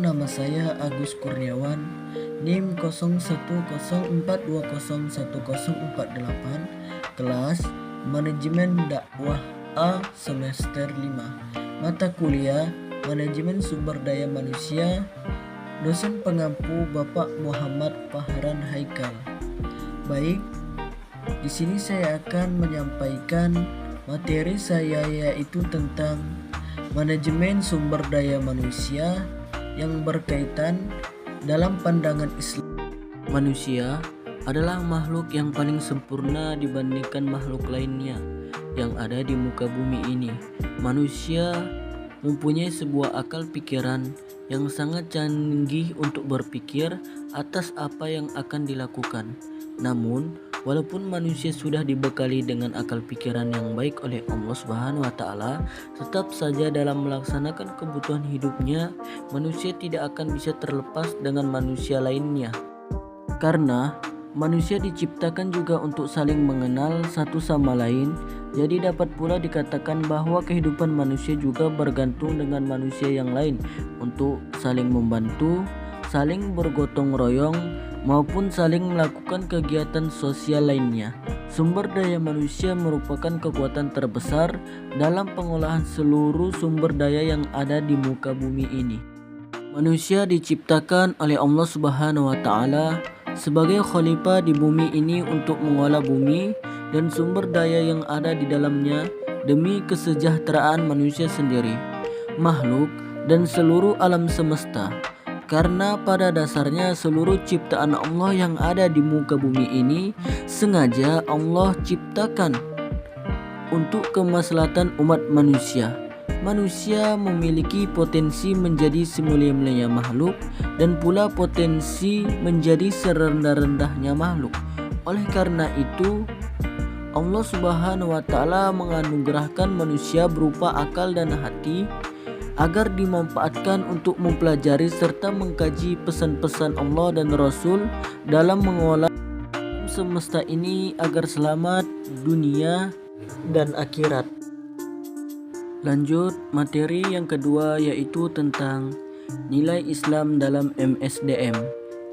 nama saya Agus Kurniawan, NIM 0104201048, kelas Manajemen Dakwah A semester 5, mata kuliah Manajemen Sumber Daya Manusia, dosen pengampu Bapak Muhammad Fahran Haikal. Baik, di sini saya akan menyampaikan materi saya, yaitu tentang manajemen sumber daya manusia yang berkaitan dalam pandangan Islam. Manusia adalah makhluk yang paling sempurna dibandingkan makhluk lainnya yang ada di muka bumi ini. Manusia mempunyai sebuah akal pikiran yang sangat canggih untuk berpikir atas apa yang akan dilakukan. Namun, walaupun manusia sudah dibekali dengan akal pikiran yang baik oleh Allah Subhanahu wa taala, tetap saja dalam melaksanakan kebutuhan hidupnya, manusia tidak akan bisa terlepas dengan manusia lainnya. Karena manusia diciptakan juga untuk saling mengenal satu sama lain, jadi dapat pula dikatakan bahwa kehidupan manusia juga bergantung dengan manusia yang lain untuk saling membantu, saling bergotong royong, maupun saling melakukan kegiatan sosial lainnya. Sumber daya manusia merupakan kekuatan terbesar dalam pengolahan seluruh sumber daya yang ada di muka bumi ini. Manusia diciptakan oleh Allah Subhanahu wa taala sebagai khalifah di bumi ini untuk mengolah bumi dan sumber daya yang ada di dalamnya demi kesejahteraan manusia sendiri, makhluk, dan seluruh alam semesta. Karena pada dasarnya seluruh ciptaan Allah yang ada di muka bumi ini sengaja Allah ciptakan untuk kemaslahatan umat manusia. Manusia memiliki potensi menjadi semulia-mulianya makhluk dan pula potensi menjadi serendah-rendahnya makhluk. Oleh karena itu, Allah Subhanahu wa taala menganugerahkan manusia berupa akal dan hati agar dimanfaatkan untuk mempelajari serta mengkaji pesan-pesan Allah dan Rasul dalam mengolah semesta ini agar selamat dunia dan akhirat. Lanjut materi yang kedua, yaitu tentang nilai Islam dalam MSDM.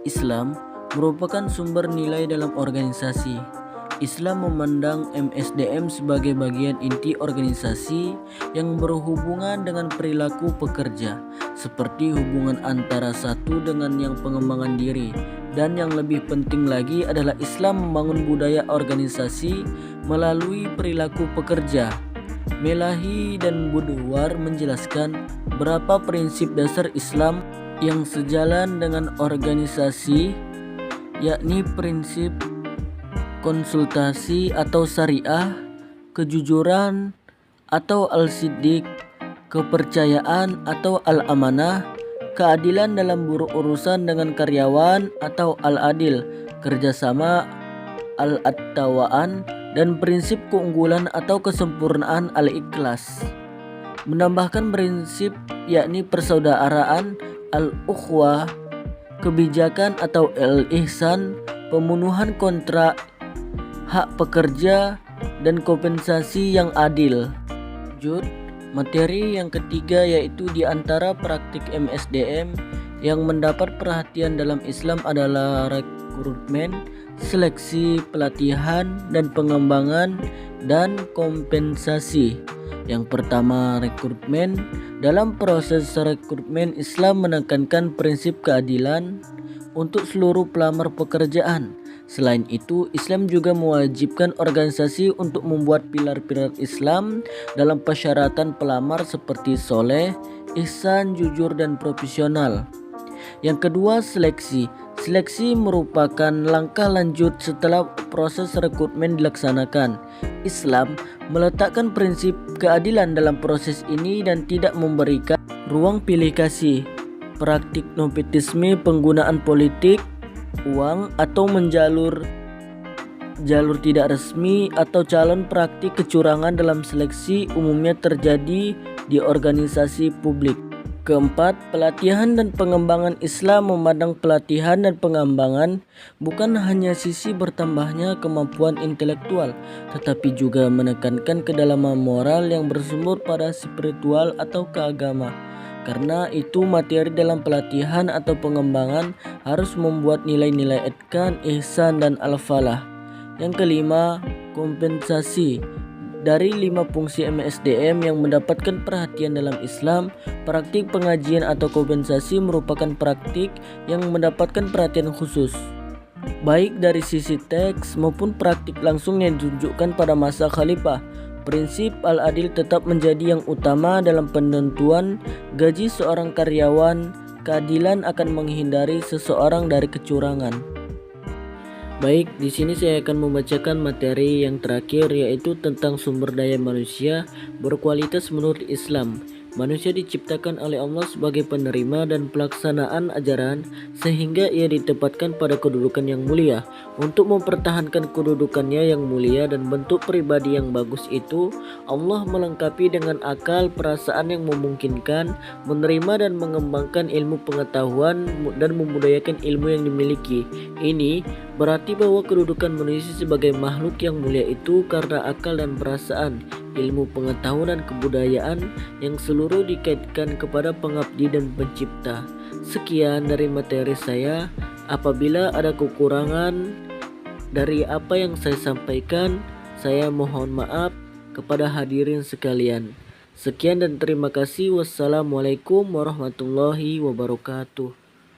Islam merupakan sumber nilai dalam organisasi. Islam memandang MSDM sebagai bagian inti organisasi yang berhubungan dengan perilaku pekerja, seperti hubungan antara satu dengan yang pengembangan diri. Dan yang lebih penting lagi adalah Islam membangun budaya organisasi melalui perilaku pekerja. Melahi dan Budwar menjelaskan berapa prinsip dasar Islam yang sejalan dengan organisasi, yakni prinsip konsultasi atau syariah, kejujuran atau al-siddiq, kepercayaan atau al-amanah, keadilan dalam berurusan dengan karyawan atau al-adil, kerjasama al-attawaan, dan prinsip keunggulan atau kesempurnaan al-ikhlas. Menambahkan prinsip yakni persaudaraan, al-ukhwah, kebijakan atau al-ihsan, pemenuhan kontrak, hak pekerja, dan kompensasi yang adil. Lanjut, materi yang ketiga, yaitu di antara praktik MSDM yang mendapat perhatian dalam Islam adalah rekrutmen, seleksi, pelatihan, dan pengembangan, dan kompensasi. Yang pertama, rekrutmen. Dalam proses rekrutmen, Islam menekankan prinsip keadilan untuk seluruh pelamar pekerjaan. Selain itu, Islam juga mewajibkan organisasi untuk membuat pilar-pilar Islam dalam persyaratan pelamar seperti soleh, ihsan, jujur, dan profesional. Yang kedua, seleksi. Seleksi merupakan langkah lanjut setelah proses rekrutmen dilaksanakan. Islam meletakkan prinsip keadilan dalam proses ini dan tidak memberikan ruang pilih kasih, praktik nepotisme, penggunaan politik, uang, atau jalur tidak resmi atau calon. Praktik kecurangan dalam seleksi umumnya terjadi di organisasi publik. Keempat, pelatihan dan pengembangan. Islam memandang pelatihan dan pengembangan bukan hanya sisi bertambahnya kemampuan intelektual, tetapi juga menekankan kedalaman moral yang bersumber pada spiritual atau keagama. Karena itu materi dalam pelatihan atau pengembangan harus membuat nilai-nilai etkan, ihsan, dan al-falah. Yang kelima, kompensasi. Dari 5 fungsi MSDM yang mendapatkan perhatian dalam Islam, praktik pengajian atau kompensasi merupakan praktik yang mendapatkan perhatian khusus, baik dari sisi teks maupun praktik langsung yang ditunjukkan pada masa khalifah. Prinsip al-adil tetap menjadi yang utama dalam penentuan gaji seorang karyawan. Keadilan akan menghindari seseorang dari kecurangan. Baik, di sini saya akan membacakan materi yang terakhir, yaitu tentang sumber daya manusia berkualitas menurut Islam. Manusia diciptakan oleh Allah sebagai penerima dan pelaksanaan ajaran, sehingga ia ditempatkan pada kedudukan yang mulia. Untuk mempertahankan kedudukannya yang mulia dan bentuk pribadi yang bagus itu, Allah melengkapi dengan akal, perasaan yang memungkinkan menerima dan mengembangkan ilmu pengetahuan dan memudayakan ilmu yang dimiliki. Ini berarti bahwa kedudukan manusia sebagai makhluk yang mulia itu karena akal dan perasaan, ilmu pengetahuan dan kebudayaan yang seluruh dikaitkan kepada pengabdi dan pencipta. Sekian dari materi saya. Apabila ada kekurangan dari apa yang saya sampaikan, saya mohon maaf kepada hadirin sekalian. Sekian dan terima kasih. Wassalamualaikum warahmatullahi wabarakatuh.